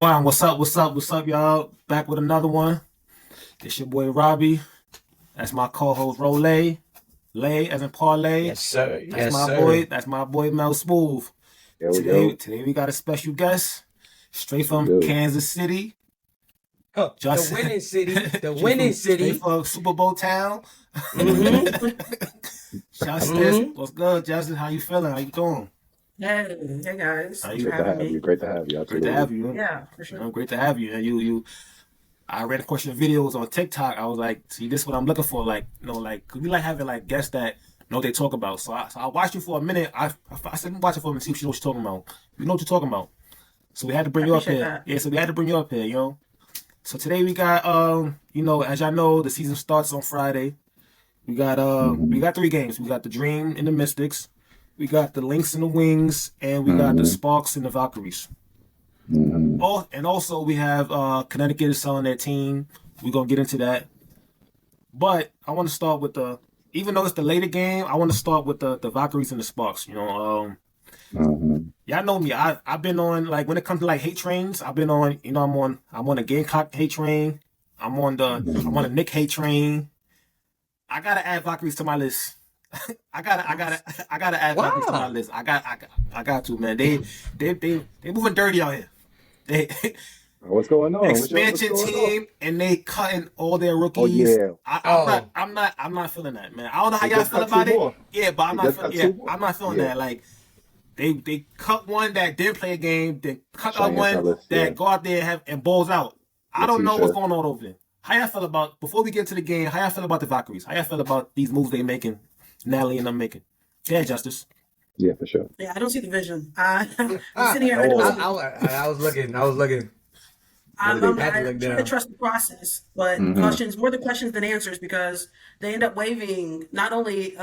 Wow, what's up, y'all? Back with another one. It's your boy Robbie. That's my co-host Rolay. Lay as in parlay. Yes, sir. That's Yes, my sir. boy. That's my boy Mel Smooth. Yo, yo, Today we got a special guest, straight we from do. Kansas City. Huh, the Just winning city. The straight winning straight city. from Super Bowl town. Mm-hmm. Justice, Mm-hmm. what's good, Justice? How you feeling? How you doing? Hey guys, How thanks you? for Great to having have you. me. Great to have you. Great to Absolutely. have you. Yeah, for sure. Great to have you. And you I read a question of videos on TikTok. I was like, see, this is what I'm looking for. Like, cause we like having like guests that know what they talk about. So I watched you for a minute. I said, watch it for a minute, see if you know what you're talking about. You know what you're talking about. So we had to I bring you up appreciate here. that. Yeah, so we had to bring you up here. So today we got, as y'all know, the season starts on Friday. We hmm got three games. We got the Dream and the Mystics. We got the Lynx and the Wings, and we got the hmm Sparks and the Valkyries. hmm Oh, and also we have Connecticut is selling their team. We're gonna get into that. But I want to start with even though it's the later game, I want to start with the Valkyries and the Sparks. hmm Y'all know me. I've been on, like, when it comes to like hate trains. I've been on. I'm on a Gamecock hate train. I'm on a Nick hate train. I gotta add Valkyries to my list. I gotta add Valkyries to my Wow. list. I got to, man. They moving dirty out here. They What's going on? What's expansion going on? team and they cutting all their Oh rookies. yeah, Oh, I'm not feeling that, man. I don't know how they y'all just feel cut two about it. more. Yeah, but They just cut two more. I'm not feeling Yeah, that. Like, they cut one that didn't play a game, then cut out Cheyenne one Ellis. Yeah, that go out there and and balls out. I don't know what's Letitia. going on over there. How y'all feel about, before we get into the game? How y'all feel about the Valkyries? How y'all feel about these moves they making, Natalie and them making? Yeah, Justice. Yeah, for sure. Yeah, I don't see the vision. I'm ah, sitting here. At I don't I, see all. it. I was looking. I was looking. I'm, They. I'm, Had to I'm look trying to down. trust the process, but hmm more the questions than answers because they end up waiving not only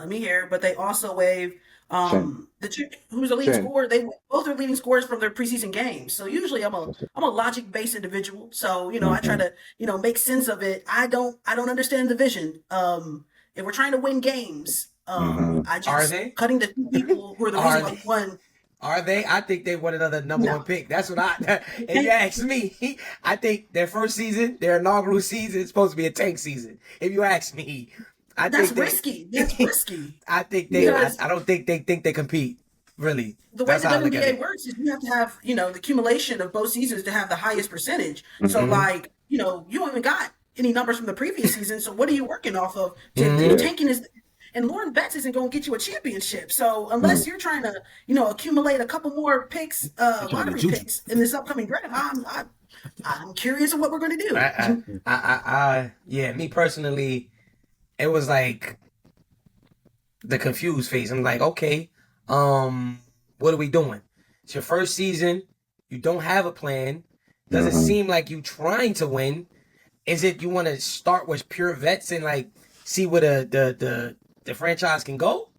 me here, but they also waive Chen. the chick who's the leading Chen. scorer. They both are leading scorers from their preseason games. So usually That's it. I'm a logic based individual. So I try hmm to make sense of it. I don't understand the vision. If we're trying to win games, hmm I Are just they? cutting the two people who are the reason Are why they? we won. Are they? I think they wanted another number one No, pick. That's what I. If you ask me, I think their first season, their inaugural season, is supposed to be a tank season. If you ask me, I that's think they. risky. That's risky I think they. Yeah. because I don't think they compete. Really, the way that's the how I look at WNBA it. works is you have to have, the accumulation of both seasons to have the highest percentage. So hmm Mm-hmm. like, you haven't got any numbers from the previous season. So what are you working off of Mm-hmm. Yeah. tanking is and Lauren Betts isn't going to get you a championship. So hmm unless you're trying to, accumulate a couple more picks, They trying to get lottery juju. picks in this upcoming draft, I'm curious of what we're going to I, I, do. yeah, me personally, it was like the confused phase. I'm like, okay, what are we doing? It's your first season. You don't have a plan. Doesn't hmm seem like you trying to win. Is it you want to start with pure vets and like see where the franchise can go?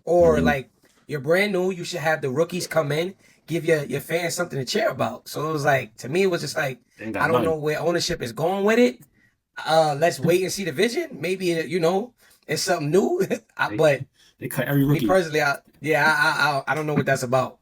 Or hmm like you're brand new, you should have the rookies come in, give your fans something to cheer about. So it was like to me, it was just like They ain't I got don't know nothing. where ownership is going with it. Let's wait and see the vision. Maybe it's something new. They But they cut every me rookie. personally, I don't know what that's about.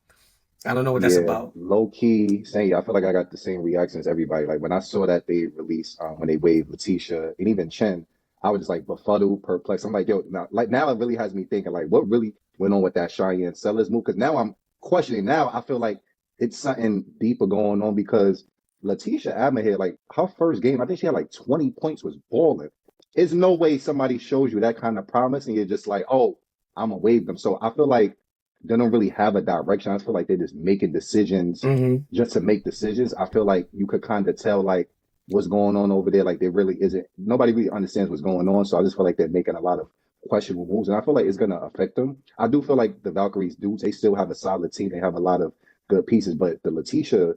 I don't know what that's Yeah, about. low key saying, I feel like I got the same reaction as everybody. Like when I saw that they released, when they waived Letitia and even Chen, I was just like befuddled, perplexed. I'm like, yo, now it really has me thinking, like, what really went on with that Cheyenne Sellers move? Because now I'm questioning. Now I feel like it's something deeper going on because Letitia Admin like her first game, I think she had like 20 points, was balling. There's no way somebody shows you that kind of promise and you're just like, oh, I'm gonna waive them. So I feel like they don't really have a direction. I feel like they're just making decisions Mm-hmm. just to make decisions. I feel like you could kind of tell like what's going on over there. Like there really isn't nobody really understands what's going on. So I just feel like they're making a lot of questionable moves, and I feel like it's gonna affect them. I do feel like the Valkyries do. They still have a solid team. They have a lot of good pieces, but the Letitia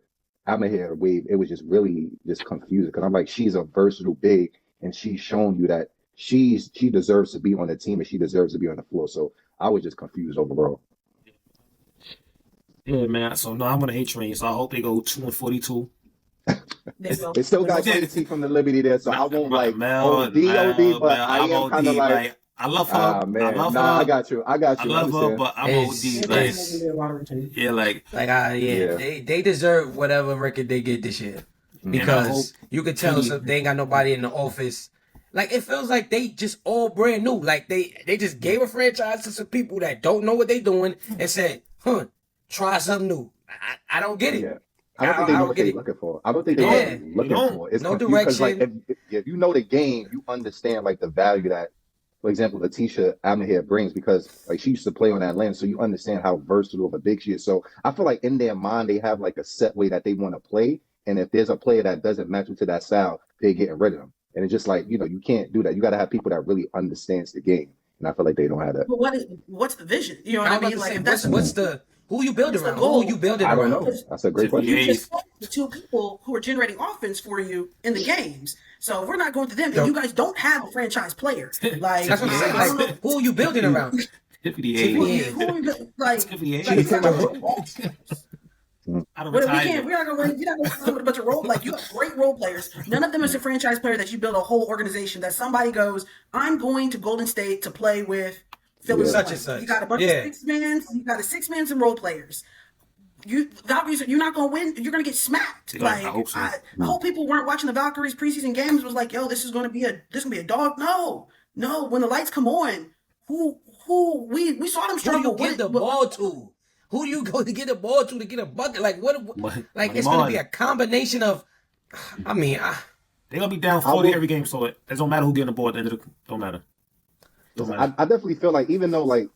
I'm here wave, it was just really just confusing because I'm like she's a versatile big, and she's shown you that she deserves to be on the team and she deserves to be on the floor. So I was just confused overall. Yeah, man. So no, I'm on a hate train. So I hope they go 2-42. There you go. It still There you got go. JT from the Liberty there, so I won't like Mel, OD, but I I'm am kind of OD. like, Like, I love her. Ah I man, love nah, I her. got you. I got I you. I love her, understand. but I'm It's OD. It doesn't Like, make it's me a lottery team. yeah, like, like Yeah. they deserve whatever record they get this year and I hope because you could tell Teddy. they ain't got nobody in the office. Like it feels like they just all brand new. Like they just gave a franchise to some people that don't know what they doing and said, "Huh, try something new." I don't get it. Yeah. I don't think they I know don't what get they're it. looking for. I don't think They they know what Yeah, they're they looking don't. for. It's no confused because, like, direction. if you know the game, you understand like the value that, for example, Letitia Almahair brings because like she used to play on Atlanta, so you understand how versatile of a big she is. So I feel like in their mind they have like a set way that they want to play, and if there's a player that doesn't match into that style, they're getting rid of them. And it's just like you can't do that. You got to have people that really understands the game, and I feel like they don't have that. But what's the vision? You know what I I was about mean? to Like say, if that's what's the who you building what's the around? Who are you goal? building I don't around? know. That's a great Tiffany question. You just Hayes. put the two people who are generating offense for you in the games. So if we're not going to them, and Yo, you guys don't have a franchise player, like that's what Tiffany I'm saying. I don't Hayes. know Like, who are you building around? Tiffany Tiffany Hayes. Hayes. who are we like Tiffany She like Hayes. you became got a a bunch of role players. I don't But we retire. can't. We're not gonna with a bunch of role. Like you have great role players. None of them is a franchise player that you build a whole organization. That somebody goes, I'm going to Golden State to play with fill in Yeah. the Such and blank. You such. got a bunch of Yeah. six men. You got a six men and role players. Valkyries, you're not gonna win. You're gonna get smacked. I Like hope so. I hope people weren't watching the Valkyries preseason games. Was like, yo, this is gonna be a dog. No, no. When the lights come on, who we saw them Who do struggle. you give the ball to? Who do you go to get the ball to get a bucket? Like what? Like it's gonna be a combination of. I mean, They're gonna be down I 40 will. every game, so it don't matter who getting the ball at the end of the don't matter. Don't Listen, matter. I definitely feel like even though like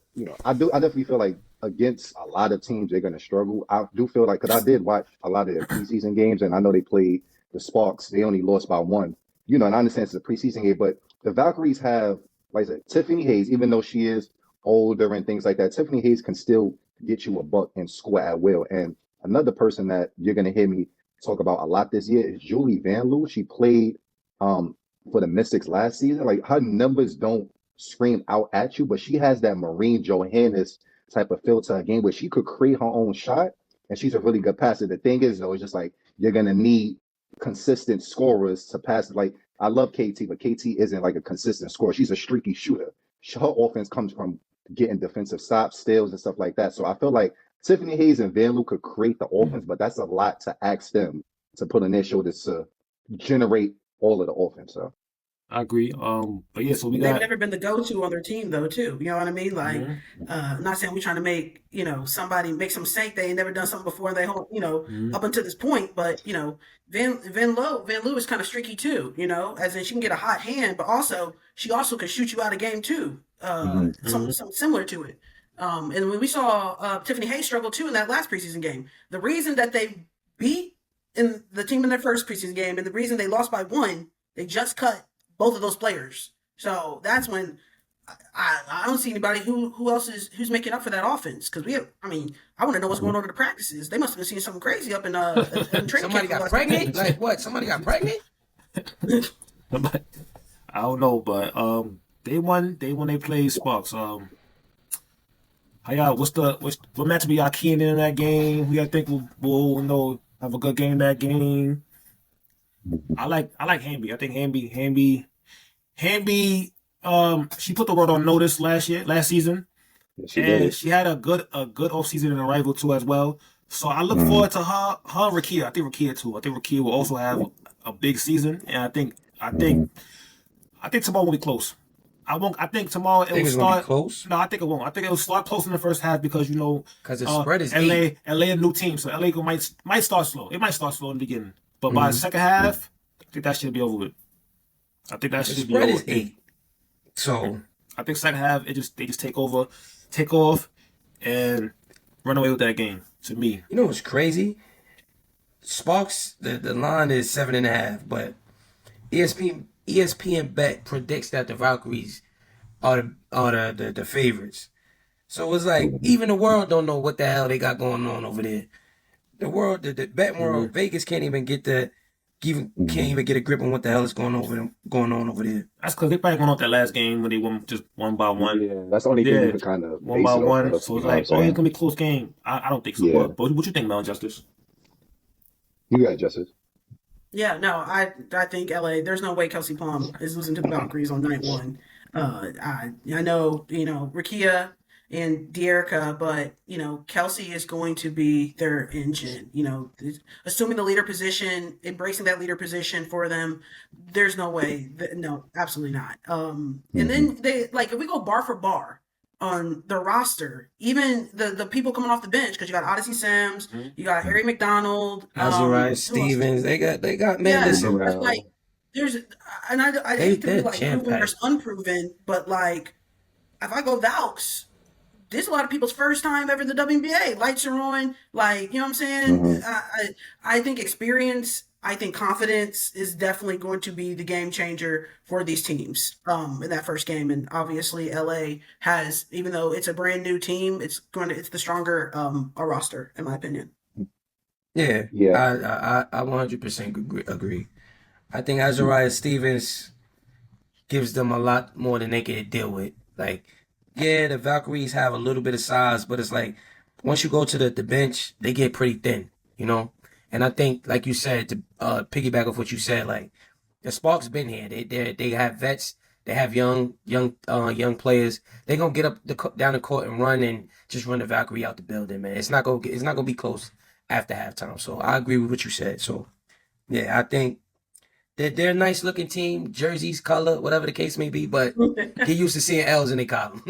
I definitely feel like against a lot of teams they're gonna struggle. I do feel like because I did watch a lot of their preseason games and I know they played the Sparks. They only lost by one. And I understand it's a preseason game, but the Valkyries have like I said, Tiffany Hayes, even though she is older and things like that, Tiffany Hayes can still get you a buck and score at will. And another person that you're gonna hear me talk about a lot this year is Julie Van Loo. She played um for the Mystics last season. Like her numbers don't scream out at you, but she has that Maureen Johannes type of feel to her game where she could create her own shot, and she's a really good passer. The thing is, though, it's just like you're gonna need consistent scorers to pass. Like I love KT, but KT isn't like a consistent scorer. She's a streaky shooter. Her offense comes from getting defensive stops, steals, and stuff like that. So I feel like Tiffany Hayes and Van Loo could create the offense, but that's a lot to ask them to put on their shoulders to generate all of the offense. So. I agree. But yeah, so we They've got never been the go-to on their team though, too. You know what I mean? Like, mhm, I'm not saying we're trying to make somebody make some mistake. They ain't never done something before. They hold mhm, up until this point, but Van Loo is kind of streaky too. As in she can get a hot hand, but also she also can shoot you out of game too. Mhm. Something mhm. similar to it. And when we saw Tiffany Hayes struggle too in that last preseason game, the reason that they beat in the team in their first preseason game and the reason they lost by one, they just cut both of those players. So that's when I don't see anybody who else who's making up for that offense because I want to know what's going on in the practices. They must have been seeing something crazy up in training somebody camp. got pregnant. Like what? Somebody got pregnant. But I don't know, but they won. They played Sparks. How y'all? What matchup y'all keying in that game? Who y'all think will have a good game in that game? I like Hamby. I think Hamby. She put the world on notice last season, Yeah, she and did. she had a good off season in Arrival too as well. So I look Mhm. forward to her and Rakia. I think Rakia too. I think Rakia will also have a big season, and Mhm. I think tomorrow will be close. I won't. I think tomorrow it Think will it's gonna be start. close No, I think it won't. I think it will start close in the first half because because the spread is 8. LA a new team, so LA might start slow. It might start slow in the beginning, but by the Mm-hmm. second half, I think that should be over with. I think that The should be spread over. is 8. So I think second half they just take off, and run away with that game. To me, you know what's crazy? Sparks, the line is 7.5, but ESPN bet predicts that the Valkyries are the favorites. So it's like even the world don't know what the hell they got going on over there. The world, the bet world, Vegas can't even get a grip on what the hell is going on over there. that's because they probably went off that last game when they won just one by one. Yeah, that's the only thing you Yeah, could kind of one base by it off one. of. So You it's know what I'm like, oh, it's saying? gonna be a close game. I don't think so. Yeah. But what you think, Mount Justice? You got Justice. Yeah, no, I think LA. There's no way Kelsey Plum is losing to the Valkyries on night one. I know, Rakia and De'Erica, but Kelsey is going to be their engine. Assuming the leader position, embracing that leader position for them. There's no way. No, absolutely not. And Hmm. then if we go bar for bar on the roster, even the people coming off the bench, because you got Odyssey Sims, Mhm. you got Harry McDonald, Azariah who else? Stevens, they got man. Yeah, Listen, like Terrell. there's, and I hate to be they're like jam proven packed. versus unproven, but like if I go Valks, this is a lot of people's first time ever in the WNBA. Lights are on, like what I'm saying. Hmm. I think experience, I think confidence is definitely going to be the game changer for these teams. In that first game, and obviously LA has, even though it's a brand new team, it's the stronger a roster in my opinion. Yeah, Yeah. I 100% agree. I think Azariah Stevens gives them a lot more than they can deal with. Like, yeah, the Valkyries have a little bit of size, but it's like once you go to the bench, they get pretty thin, you know? And I think, like you said, to piggyback off what you said, like the Sparks been here. They have vets. They have young players. They gonna get up down the court and run and just run the Valkyrie out the building, man. It's not gonna be close after halftime. So I agree with what you said. So yeah, I think they're a nice looking team, jerseys, color, whatever the case may be, but get used to seeing L's in their column.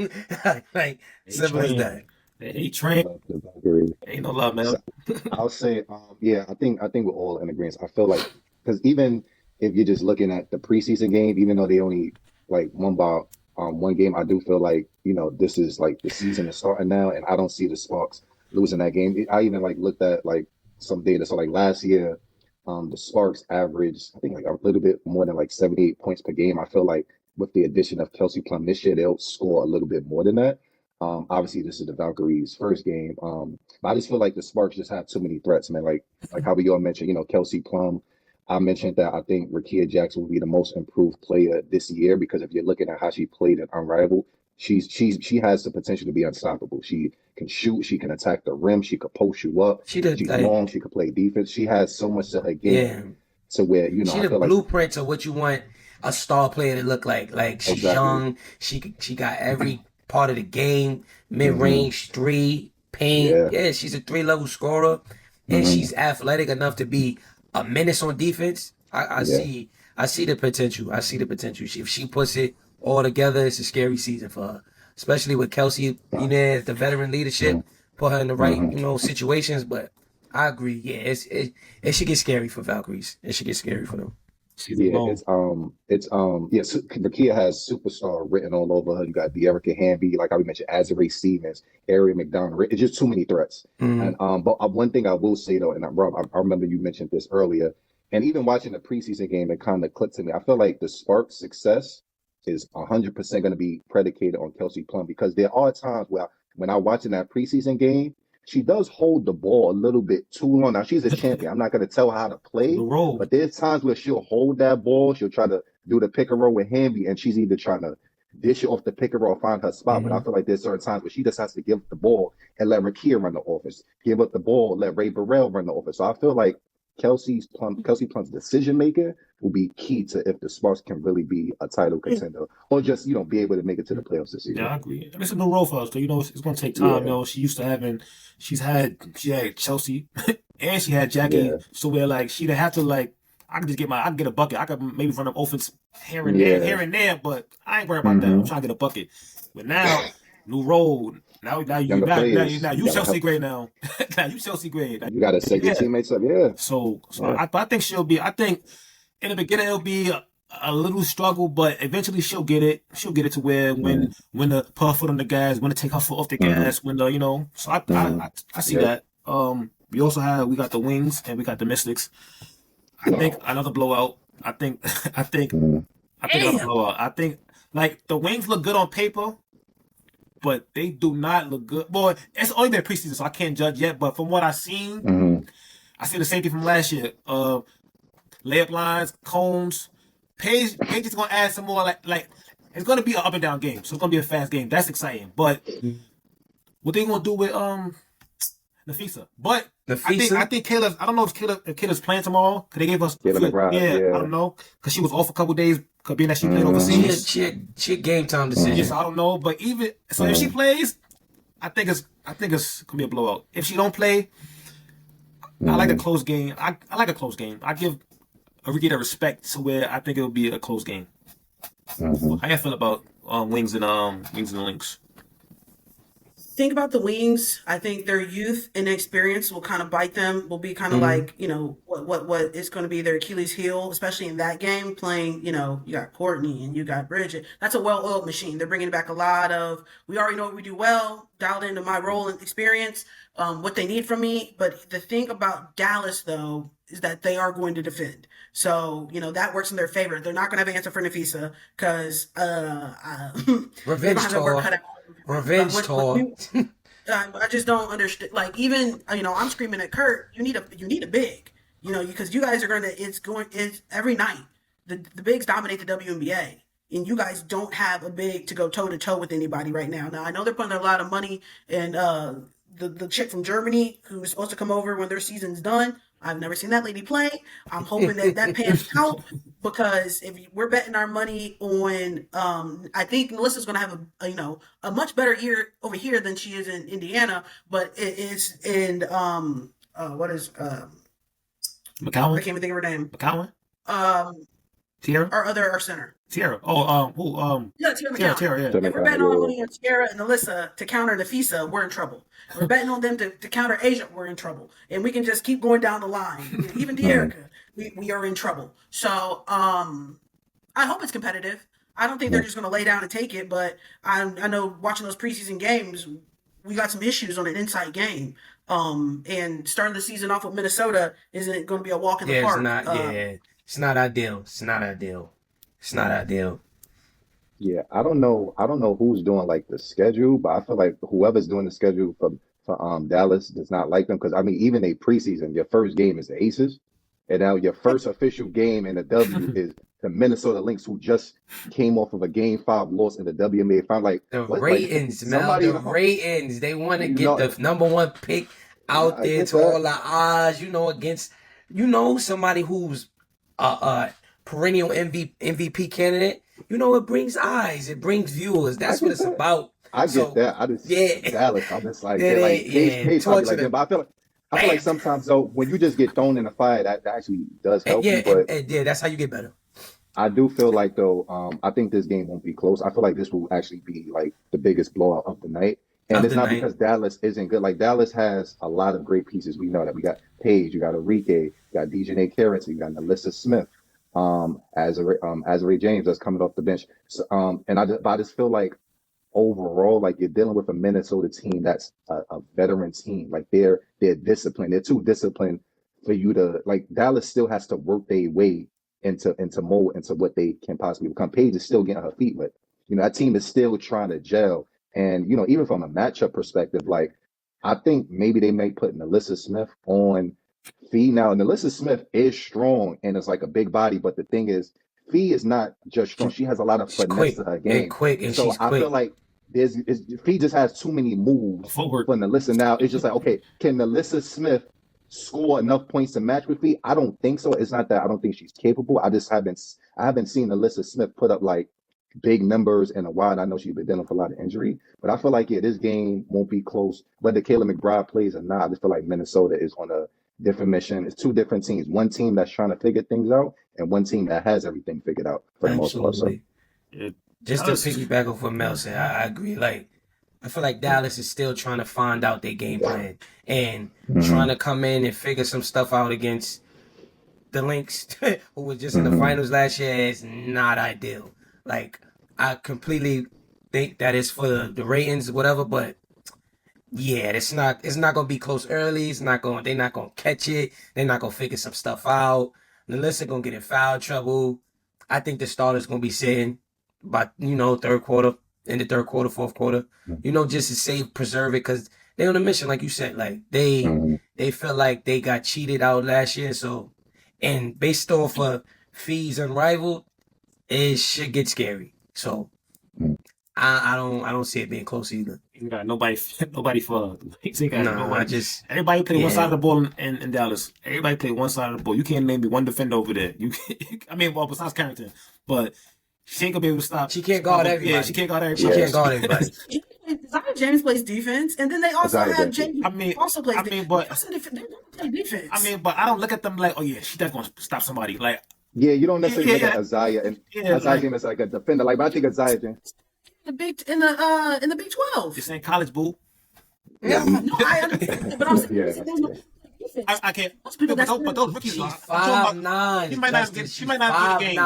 Like, They simple as train. that. They I train. love the Valkyrie. Ain't no love, man. So I'll say, yeah, I think we're all in agreement. I feel like because even if you're just looking at the preseason game, even though they only like won by one game, I do feel like this is like the season is starting now, and I don't see the Sparks losing that game. I even like looked at like some data. So like last year, the Sparks averaged I think like a little bit more than like 78 points per game. I feel like with the addition of Kelsey Plum this year, they'll score a little bit more than that. Obviously, this is the Valkyries' first game. But I just feel like the Sparks just have too many threats, man. Like how we all mentioned, Kelsey Plum. I mentioned that I think Rakia Jackson will be the most improved player this year because if you're looking at how she played in Unrivaled, she has the potential to be unstoppable. She can shoot, she can attack the rim, she could post you up. She the She's like long, she could play defense. She has so much to her yeah. game to where She I the feel like blueprint of what you want a star player to look like. Like she's exactly. young. She got every part of the game. Mid Hmm. range, three, paint. Yeah. Yeah, she's a 3 level scorer, and Hmm. she's athletic enough to be a menace on defense. Yeah. I see the potential. I see the potential. If she puts it all together, it's a scary season for her. Especially with Kelsey, the veteran leadership, put her in the right, Hmm. situations. But I agree. Yeah, it should get scary for Valkyries. It should get scary for them. She's Yeah, alone. yeah. Nakia has superstar written all over her. You got De'Erica Hamby, like how we mentioned, Azare Stevens, Ari McDonald. It's just too many threats. Mm-hmm. And but one thing I will say though, and Rob, I remember you mentioned this earlier, and even watching the preseason game, it kind of clicked to me. I feel like the Sparks' success is 100% going to be predicated on Kelsey Plum because there are times where when I watching that preseason game, she does hold the ball a little bit too long. Now she's a champion. I'm not going to tell her how to The play. road. But there's times where she'll hold that ball, she'll try to do the pick and roll with Hamby, and she's either trying to dish it off the pick and roll, find her spot. But Mm-hmm. I feel like there's certain times where she just has to give up the ball and let Rakia run the offense. Give up the ball, let Ray Burrell run the offense. So I feel like Kelsey Plum's decision making will be key to if the Sparks can really be a title contender or just be able to make it to the playoffs this Yeah, season. I agree. And it's a new role for us, so it's gonna take time. Yeah, She had Chelsea and she had Jackie, yeah, so where like she didn't have to like I can get a bucket. I could maybe run up offense yeah. here and there, but I ain't worried about that. I'm Hmm. trying to get a bucket. But now, new role. Younger players, Now you you gotta Chelsea help. grade now. Now you Chelsea grade. You gotta set your Yeah. teammates up. Yeah, So yeah. I think she'll be. I think in the beginning it'll be a little struggle, but eventually she'll get it. She'll get it to where Hmm. when to put her foot on the gas, when to take her foot off the Hmm. gas, when the So Hmm. I see Yep. that. We got the Wings and we got the Mystics. I think another blowout. I think I think Hmm. I think another Damn. blowout. I think like the Wings look good on paper, but they do not look good. Boy, it's only been preseason, so I can't judge yet. But from what I've seen, Hmm. I see the same thing from last year. Layup lines, cones. Page is gonna add some more like it's gonna be an up and down game. So it's gonna be a fast game. That's exciting. But what they gonna do with Nafisa. But Nafisa? I think Kayla. I don't know if Kayla's playing tomorrow. Cause they gave us Kayla McBride, yeah, yeah. I don't know. Cause she was off a couple days. Cause being that she played overseas. She had game time decision. Yes, I don't know. But even so, if she plays, I think it's gonna be a blowout. If she don't play, I like a close game. I like a close game. I give Ariki the respect to where I think it'll be a close game. How you feel about Wings and Links? Think about the Wings. I think their youth and experience will kind of bite them. Will be kind of like, you know, what is going to be their Achilles heel, especially in that game. Playing, you know, you got Courtney and you got Bridget. That's a well-oiled machine. They're bringing back a lot of. We already know what we do well. Dialed into my role and experience. What they need from me. But the thing about Dallas, though, is that they are going to defend. So, you know, that works in their favor. They're not going to have an answer for Nafisa because Revenge tour. Revenge tour. I just don't understand. Like, even, you know, I'm screaming at Kurt, you need a big, you know, because you guys are going to, it's every night. The bigs dominate the WNBA. And you guys don't have a big to go toe to toe with anybody right now. Now, I know they're putting a lot of money in the chick from Germany who's supposed to come over when their season's done. I've never seen that lady play. I'm hoping that pans out because if we're betting our money on, I think Melissa's going to have a much better year over here than she is in Indiana, but it is in what is McCowan? I can't even think of her name. McCowan? Tierra? Our center. Tierra. Yeah, Tierra, yeah. If we're betting on money on Tierra and Alyssa to counter Nafisa, we're in trouble. We're betting on them to counter Asia, we're in trouble. And we can just keep going down the line. Even De'Erica, we are in trouble. So I hope it's competitive. I don't think they're just going to lay down and take it, but I know watching those preseason games, we got some issues on an inside game. And starting the season off with Minnesota isn't going to be a walk in the park. It's not ideal. It's not ideal. It's not ideal. Yeah, I don't know who's doing like the schedule, but I feel like whoever's doing the schedule for Dallas does not like them because I mean even a preseason, your first game is the Aces, and now your first official game in the W is the Minnesota Lynx, who just came off of a Game 5 loss in the WNBA. If I'm like the ratings, the ratings, they want to get the number one pick out there to all the odds, against somebody who's perennial MVP candidate. It brings eyes, it brings viewers. That's what it's about. I get that. I just Dallas. I'm just like but I feel like sometimes though when you just get thrown in the fire, that actually does help you. But that's how you get better. I do feel like though, I think this game won't be close. I feel like this will actually be like the biggest blowout of the night. And it's not because Dallas isn't good. Like Dallas has a lot of great pieces. We know that we got Paige, you got Enrique, you got Degenerates, you got Alyssa Smith, Azare James that's coming off the bench. So, and I just feel like overall, like you're dealing with a Minnesota team that's a veteran team. Like they're disciplined. They're too disciplined for you to like. Dallas still has to work their way into mold into what they can possibly become. Paige is still getting her feet wet. That team is still trying to gel. And even from a matchup perspective, like I think maybe they may put Alyssa Smith on Fee. Now, Alyssa Smith is strong and it's like a big body, but the thing is, Fee is not just strong. She has a lot of finesse to her game. And so I feel like Fee just has too many moves for Alyssa. Now it's just like, okay, can Alyssa Smith score enough points to match with Fee? I don't think so. It's not that I don't think she's capable. I haven't seen Alyssa Smith put up like big numbers in a while. And I know she's been dealing with a lot of injury, but I feel like this game won't be close. Whether Kayla McBride plays or not, I just feel like Minnesota is on a different mission. It's two different teams. One team that's trying to figure things out, and one team that has everything figured out for the most part. So, just to piggyback off what Mel said, I agree. Like I feel like Dallas is still trying to find out their game plan and trying to come in and figure some stuff out against the Lynx, who was just in the finals last year. Is not ideal. Like, I completely think that it's for the ratings, whatever, but yeah, it's not gonna be close early. They're not gonna catch it. They're not gonna figure some stuff out. Melissa gonna get in foul trouble. I think the starter's gonna be sitting by third quarter, in the third quarter, fourth quarter. Just to preserve it, because they're on a mission, like you said. Like they feel like they got cheated out last year. So, and based off of Fee's unrivaled, it should get scary. So I don't see it being close either. You got nobody for. You got No, nobody. Everybody play one side of the ball in Dallas. Everybody play one side of the ball. You can't name me one defender over there. I mean, well, besides Carrington, but she ain't gonna be able to stop. She can't guard everybody. Yeah, she can't guard everybody. She can't guard everybody. Zion James plays defense, and then they also have James. Also plays defense. But they don't play defense. I mean, but I don't look at them like, oh yeah, she's definitely gonna stop somebody. Like, yeah, you don't necessarily look at Isaiah and Isaiah James as like a defender. Like, but I think Isaiah James in the Big 12. This ain't college, boo. Yeah, no, I understand, but I'm saying there's no defense. I can't. Most people But those rookies, she's 5'9". She might not get. She might not get a game.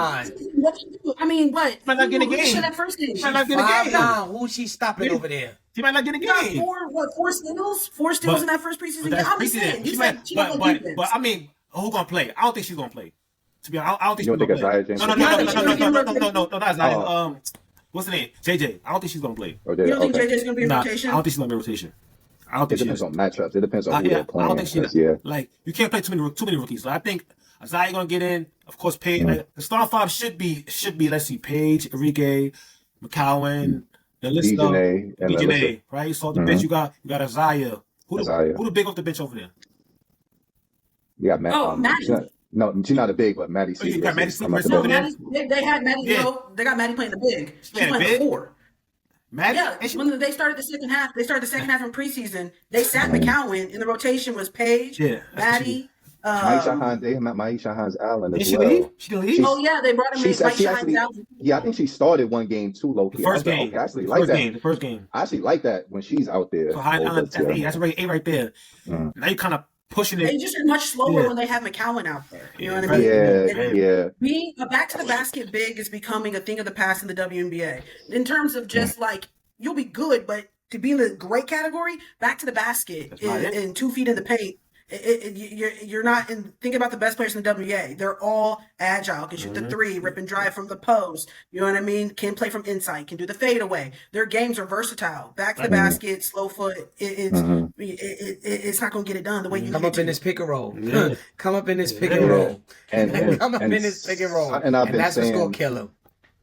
What you do? I mean, what? She might not get a game. That first game. She might not get a game. 5'9". Who's she stopping over there? She might not get a You got game. four steals in that first preseason game. I'm just saying. She might, but I mean, who gonna play? I don't think she's gonna play. To be honest, I don't think she's gonna play. No, not Isaiah. What's the name? JJ. I don't think she's gonna play. You don't think JJ's gonna be in rotation? I don't think she's gonna be in rotation. I don't think it depends on matchups. It depends on who they're playing. I don't think like you can't play too many rookies. So I think Isaiah gonna get in. Of course, Paige. Like, the starting five should be. Let's see, Paige, Enrique, McCowan, Degenerates, right? So the bench you got Isaiah. Who the big off the bench over there? Yeah, Maddie. No, she's not a big, but Maddie. You got Maddie Seacrest over there. They had Maddie. Yeah. They got Maddie playing the big. She's playing the 4. Maddie? Yeah, when they started the second half, in preseason. They sat McCowan. In the rotation was Paige, Maddie, Maisha Hines Allen as well. She didn't leave? Oh yeah, they brought him in. Maisha Hines Allen. Yeah, I think she started one game too, low key. The first game. Okay, I actually like that. The first game. I actually like that when she's out there. So that's right there. Now you kind of pushing it. They just are much slower when they have McCowan out there. You know what I mean? Yeah. Being a back to the basket big is becoming a thing of the past in the WNBA. In terms of just like, you'll be good, but to be in the great category, back to the basket and 2 feet in the paint, you're not in. Think about the best players in the WNBA. They're all agile, can shoot the 3, rip and drive from the post. You know what I mean? Can play from inside, can do the fadeaway. Their games are versatile. Back to the basket, slow foot. It's not going to get it done the way you come up in this pick and roll. Come up in this pick and roll. And come up in this pick and roll. And that's what's going to kill him.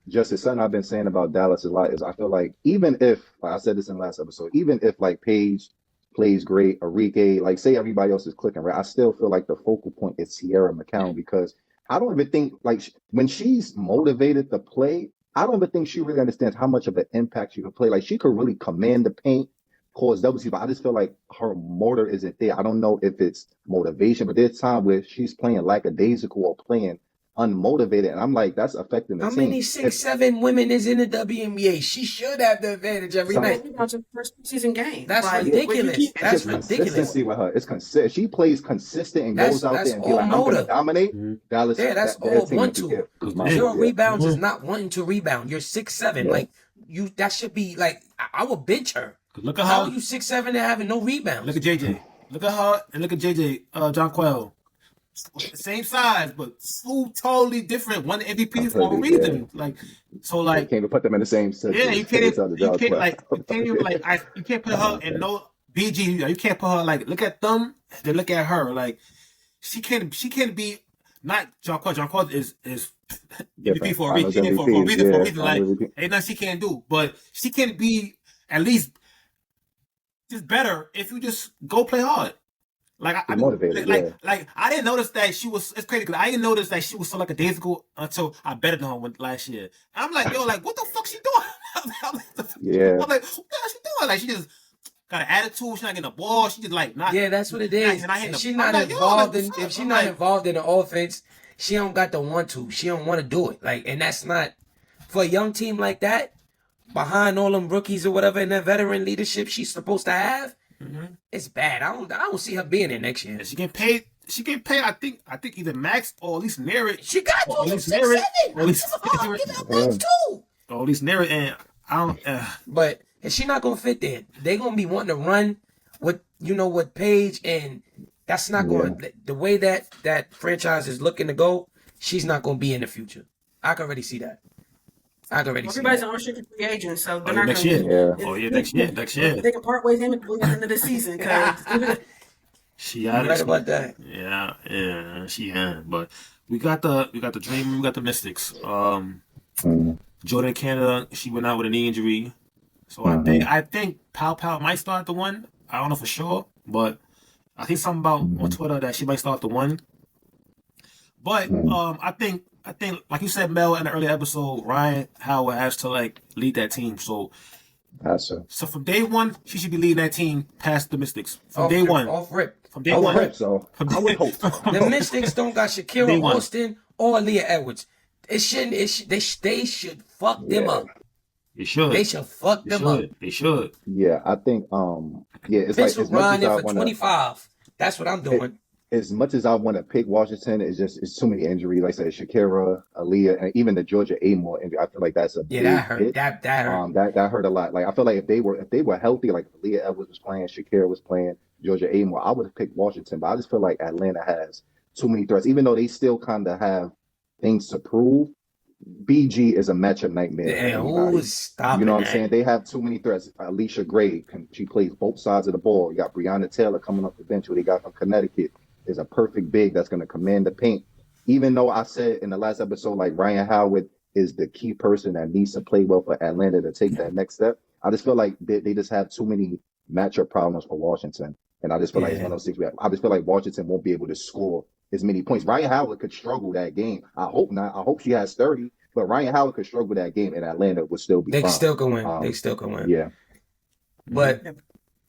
Just as something I've been saying about Dallas a lot is I feel like even if, like I said this in the last episode, even if like Paige plays great, Enrique, like say everybody else is clicking, right? I still feel like the focal point is Sierra McCown because I don't even think like when she's motivated to play, I don't even think she really understands how much of an impact she can play. Like she could really command the paint, cause WC, but I just feel like her motor isn't there. I don't know if it's motivation, but there's time where she's playing lackadaisical or playing unmotivated, and I'm like, that's affecting the team. How many 6'7" women is in the WNBA? She should have the advantage every night. That's her first season game. That's ridiculous. That's ridiculous. Consistency with her. It's consistent. She plays consistent and goes out there and be like, I'm going to dominate. Dallas. Yeah, that's all 1-2. Zero rebounds is not wanting to rebound. You're 6'7". Yeah. Like you, that should be like I would bench her. Look at how are you 6'7" and having no rebounds? Look at JJ. Look at her and look at JJ. John Quell. Same size, but two totally different. One MVP for a reason. Like, so, like, you can't even put them in the same set. Yeah, you can't put her in no BG. You can't put her like look at them, then look at her. Like, she can't be not John Quell. John Quell is MVP for a reason. For a reason. Like, ain't nothing she can't do, but she can be at least just better if you just go play hard. Like I motivated, like I didn't notice that she was. It's crazy because I didn't notice that she was so like a daisical until I betted on her last year. And I'm like, yo, like what the fuck she doing? I'm like, what the hell she doing? Like she just got an attitude. She's not getting the ball. She just like not. Yeah, that's what it is. And she's not involved in. If she's not involved in the offense, she don't got the want to. She don't want to do it. Like, and that's not for a young team like that. Behind all them rookies or whatever and that veteran leadership she's supposed to have. Mm-hmm. It's bad. I don't see her being there next year. She get paid. I think either max or at least near it. She got to at least near it. Or at least max too. Or at least near it. And I don't. But if she not gonna fit there, they gonna be wanting to run with with Paige, and that's not going. The way that franchise is looking to go, she's not gonna be in the future. I can already see that. Everybody's an unrestricted free agent, so they're not next going year. Next year. They can part ways him at the end of the season. She out right about that. Yeah, she had. But we got the Dream, we got the Mystics. Jordan Canada, she went out with a knee injury. So I think Pow Pow might start the one. I don't know for sure, but I think something about on Twitter that she might start the one. But I think like you said, Mel, in the earlier episode, Ryan Howard has to like lead that team. So from day one, she should be leading that team past the Mystics. From day one. Off rip. From day one. Hope so. I would hope. The Mystics don't got Shakira Austin or Leah Edwards. They should fuck them up. They should. They should fuck them up. They should. Yeah, I think it's Vince like as was much as grinding I for want 25. That's what I'm doing. as much as I want to pick Washington, it's too many injuries. Like I said, Shakira, Aaliyah, and even the Georgia Amore injury. I feel like that's a big that hurt. hit. That hurt. That hurt a lot. Like I feel like if they were healthy, like Aaliyah Edwards was playing, Shakira was playing, Georgia Amore, I would have picked Washington. But I just feel like Atlanta has too many threats, even though they still kind of have things to prove. BG is a matchup nightmare. Who's stopping? You know what I'm saying? They have too many threats. Alicia Gray, she plays both sides of the ball. You got Breonna Taylor coming off the bench, who they got from Connecticut, is a perfect big that's going to command the paint. Even though I said in the last episode, like Ryan Howard is the key person that needs to play well for Atlanta to take that next step, I just feel like they just have too many matchup problems for Washington. And I just feel like it's one of those things I just feel like Washington won't be able to score as many points. Ryan Howard could struggle that game. I hope not. I hope she has 30. But Ryan Howard could struggle that game, and Atlanta would still be fine. They still can win. They still can win. Yeah. But,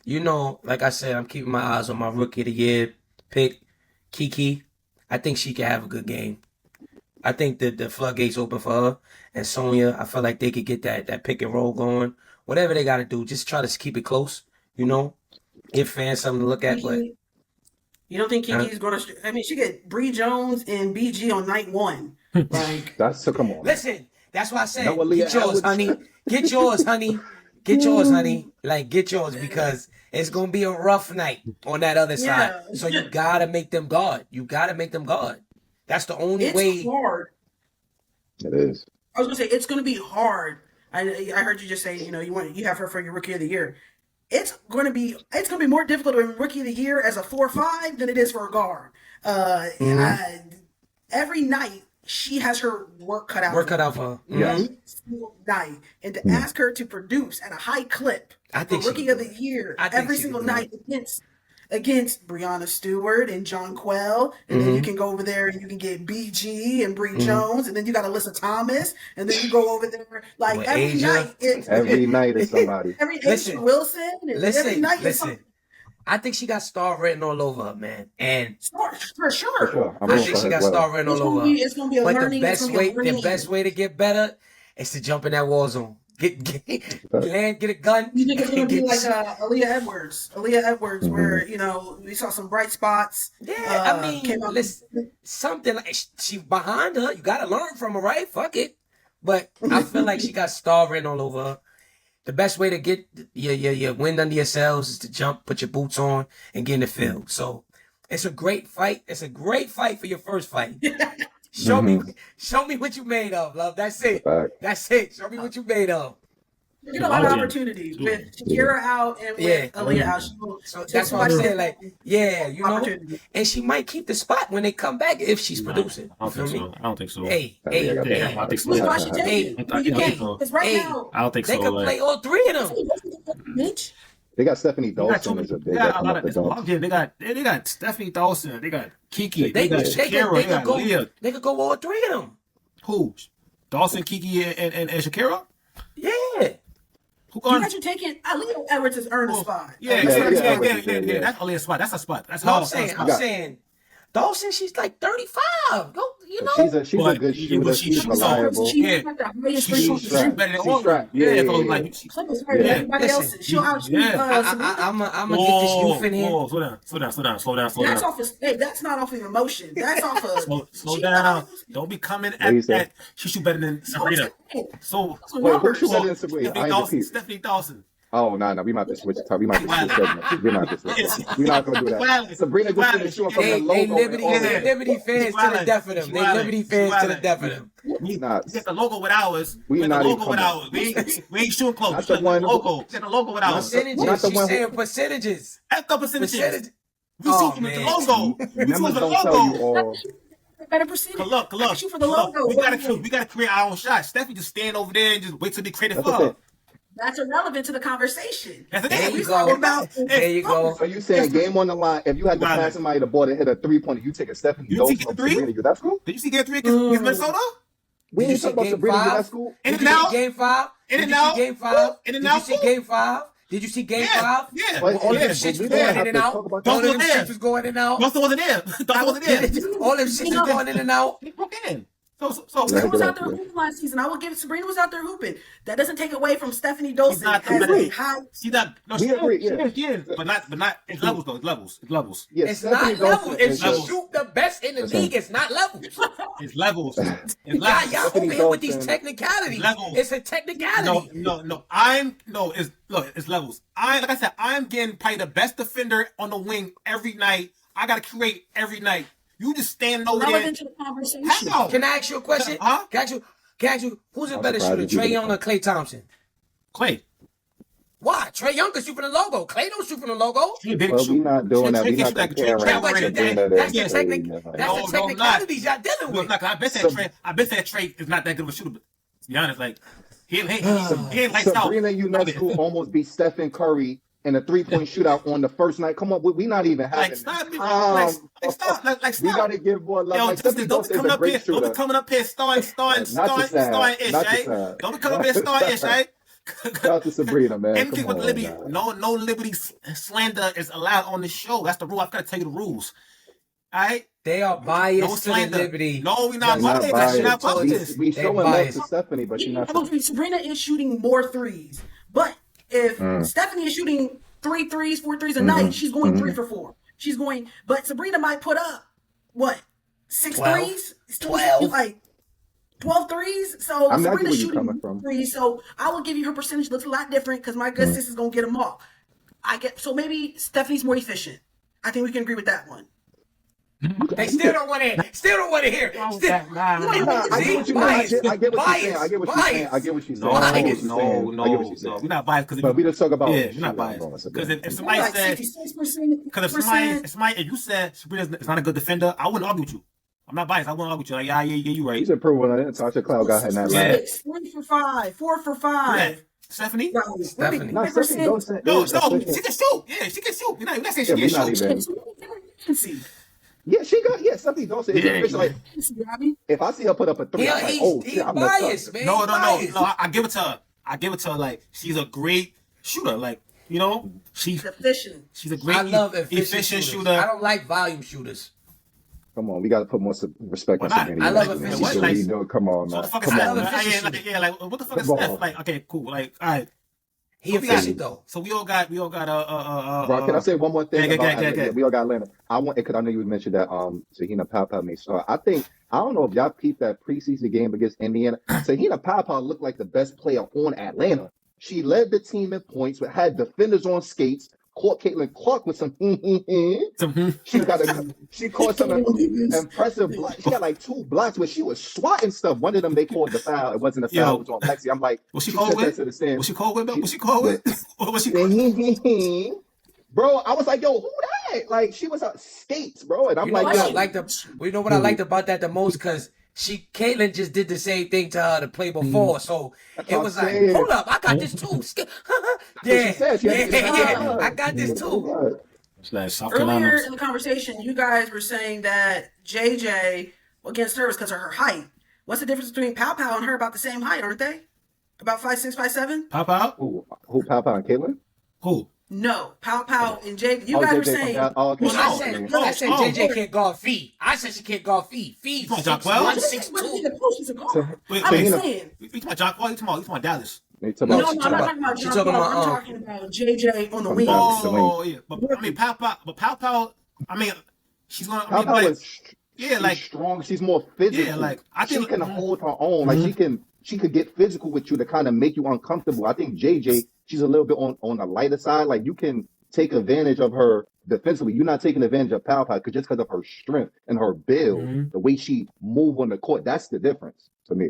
like I said, I'm keeping my eyes on my Rookie of the Year pick, Kiki. I think she can have a good game. I think that the floodgates open for her. And Sonya, I feel like they could get that pick and roll going. Whatever they got to do, just try to keep it close, Give fans something to look at. But you don't think Kiki's going to... I mean, she get Bree Jones and BG on night one. Like come on. Listen, that's why I said, get yours, honey. Get yours, honey. Get yours, honey. Like, get yours, because it's going to be a rough night on that other side. So you got to make them guard. That's the only way. It's hard. It is. I was going to say, it's going to be hard. I heard you just say, you have her for your Rookie of the Year. It's going to be more difficult to win Rookie of the Year as a 4-5 than it is for a guard. Every night, she has her work cut out for her. Yes. Single night. And to ask her to produce at a high clip for Rookie of the Year every single night against Breonna Stewart and John Quell. And then you can go over there and you can get BG and Bree Jones. And then you got Alyssa Thomas. And then you go over there. Like every night. Every night is somebody. Every Asia Wilson. And every night is somebody. I think she got star written all over her, man. And for sure. I think she got star written all over her. It's going to be a learning. The best way to get better is to jump in that war zone. Get a gun. You think it's going to be like Aaliyah Edwards? Where, we saw some bright spots. Yeah, I mean, listen, something like she behind her. You got to learn from her, right? Fuck it. But I feel like she got star written all over her. The best way to get your wind under yourselves is to jump, put your boots on, and get in the field. So it's a great fight. It's a great fight for your first fight. Show me what you made of, love. That's it. That's it. Show me what you made of. You get a lot of opportunities with Shakira out and with Aaliyah out. So that's why I'm saying, like, and she might keep the spot when they come back if she's producing. I don't think so. Hey. I don't think so. Because right now, I don't think so. They can play all three of them. They got Stephanie Dawson as a big. They got Stephanie Dawson. They got Kiki. They got Shakira. They got Leah. They could go all three of them. Who? Dawson, Kiki, and Shakira? Yeah. You got you taking Aaliyah Edwards has earned a spot. Yeah. That's Aaliyah's spot. That's a spot. That's I'm saying. Dawson, she's like 35. Go, She's a good shooter. She's reliable. She's better than all of them. Everybody else. I'm gonna get this youth in here. Slow down. That's not off of emotion. That's off of slow down. Don't be coming at that. She shoot better than Sabrina. So who shoot better than Sabrina? Stephanie Dawson. Oh no, we might have to switch the time. We might have to switch segments. We're not gonna do that. Sabrina just didn't show up from the logo. Liberty fans to the death of them. They Liberty fans to the death of them. We get the logo with ours. We get the logo with ours. We ain't shooting close. Get the logo with ours. Percentages. She's saying percentages. F the percentages. We shoot with the logo. Members don't tell you all. better percentage. Look. I can shoot for the logo. We gotta create our own shot. Stephanie just stand over there and just wait till they create a That's what I'm foul. saying. That's irrelevant to the conversation. There you We go. talking about There you go. So you saying game on the line? If you had to pass somebody the ball to hit a 3-pointer, you take a Stephanie You Dose think from it's 3? Sabrina. That's cool. Did you see Game 3 against Minnesota? We Did you ain't see talking about game Sabrina. 5? That's cool. In Did and you out. see game 5? In Did and you out. see game 5? In and Did you out. see game 5? Did you see game 5? Yeah. But All yeah, them shits was we going don't in have and to out. talk about Don't All do them that. shits was going in and out. Dawson wasn't there. Dawson wasn't there. All them shits was going in and out. He broke in. So Sabrina was Yeah. out there hooping last season. I will give it. Sabrina was out there hooping. That doesn't take away from Stephanie Dawson. She's not Has the a high. She's not. No, We agree, yeah. she is. But not. It's levels though. It's levels. Yeah, It's Stephanie not levels. Dawson If is you just- shoot the best in the league, it's not levels. It's levels. It's Y'all levels. over here with these Dawson. technicalities. Levels. It's a technicality. No. It's levels. Like I said, I'm getting probably the best defender on the wing every night. I gotta create every night. You just standing over there. Relevant to the conversation. How? Can I ask you a question? Huh? Can I ask you who's a I'm better surprised shooter, you Trae did Young that. or Klay Thompson? Clay. Why? Trae Young can shoot from the logo. Klay don't shoot from the logo. He didn't Well, shoot. we not doing that. Trey We can't not shoot comparing. Yeah, but Trey that's Young. the technicalities y'all dealing No, with. I bet that Trey is not that good of a shooter. But to be honest, like he ain't lights out. Sabrina UNESCO almost beat Stephen Curry in a 3-point shootout on the first night. Come on, we not even having. Like stop. We Stop. gotta give more love. Yo, Like Stephanie don't be Dawson is coming a up here. great Don't be shooter. coming up here starting ish, right? Don't be coming up here starting ish, right? Shout out to Sabrina, man. Anything Come with on, Liberty, man. no Liberty slander is allowed on this show. That's the rule. I've got to tell you the rules. All right? They are No biased to the slander. Liberty. No, we're not We're not biased. biased. We're not biased. We They're showing love biased. to Stephanie, but she's not. Sabrina is shooting more threes. But if Stephanie is shooting 3 threes, 4 threes a night, she's going 3 for 4. She's going, but Sabrina might put up, what, 6 12. threes? Still 12. like 12 threes? So I mean, I get Sabrina's where you're shooting coming from. threes. So I will give you her percentage. Looks a lot different because my good sis is going to get them all. So maybe Stephanie's more efficient. I think we can agree with that one. They still don't want to. Still don't want to hear. I get what you mean. I get what she's saying. I get what she's saying. I get what she's saying. I get what she's saying. I get what she's No. saying. We're not biased because But we just talk about. we're not biased. Because if somebody Like said, 66%. if you said Sabrina is not a good defender, I wouldn't argue with you. I'm not biased. I wouldn't argue with you. Like, yeah, you right. He's improving on it. Tasha Cloud got her in that Yeah. line. 3 for 5, 4 for 5. Stephanie? Stephanie. No, Stephanie Dawson No, is she efficient. can shoot. Yeah, she can shoot. We're not saying Yeah, she we're can not shoot. even. Yeah, she got. Yeah, Stephanie Dawson is efficient. Like, if I see her put up a 3, I'm like, oh He's shit, I'm biased, man. No. Biased. I give it to her. I give it to her. Like, she's a great shooter. Like, you know, she's Efficient. a great I love efficient shooters. shooter. I don't like volume shooters. Come on, we got to put more respect on Why not? Sabrina. I love Like, efficient what, shooters. like, come on, So man. what the fuck Come is on, Steph? man. Like, what the fuck is Come Steph? on. Like, okay, cool. Like, all right. He efficient though. So we all got Bro, can I say one more thing Yeah, about yeah. we all got Atlanta? I want because I know you mentioned that Sahina Papa may start. I don't know if y'all peeped that preseason game against Indiana. Sahina Papa looked like the best player on Atlanta. She led the team in points, but had defenders on skates. Caught Caitlin Clark with some. She caught some impressive blocks. She got like 2 blocks where she was swatting stuff. One of them they called the foul. It wasn't a foul. It was on Lexi. I'm like, Was she called with? Was she called with? Bro, I was like, yo, who that? Like, she was on skates, bro. And I'm You know like, what yo. you know what I liked about that the most? Because Caitlyn just did the same thing to her to play before. So it what was I'm like, saying. hold up, I got this too. She said she had to get yeah, it. I got this too. It's like South Earlier Carolina. in the conversation, you guys were saying that JJ against her was because of her height. What's the difference between Pow Pow and her? About the same height, aren't they? About 5'6", 5'7"? Pop out? Who Papa and Caitlin? Who? No, Pow Pow and JJ. You guys were saying. Okay. Well, I said JJ can't guard feet. I said she can't guard feet. Feet. Come on, Jock Wells. 162. Wait, I'm wait. saying. You talking about Jock Wall? You talking about Dallas? They talk No, about- I'm not talking about she John talking Paul. about, I'm talking about JJ on the wing. Dallas. Oh, yeah. But I mean, Pow Pow. I mean, she's gonna. I mean, Papa like, is yeah, she's like strong. She's more physical. Yeah, like, I she think- can hold her own. Like she could get physical with you to kind of make you uncomfortable. I think JJ, she's a little bit on the lighter side. Like you can take advantage of her defensively. You're not taking advantage of Pow Pow just because of her strength and her build, the way she move on the court. That's the difference to me.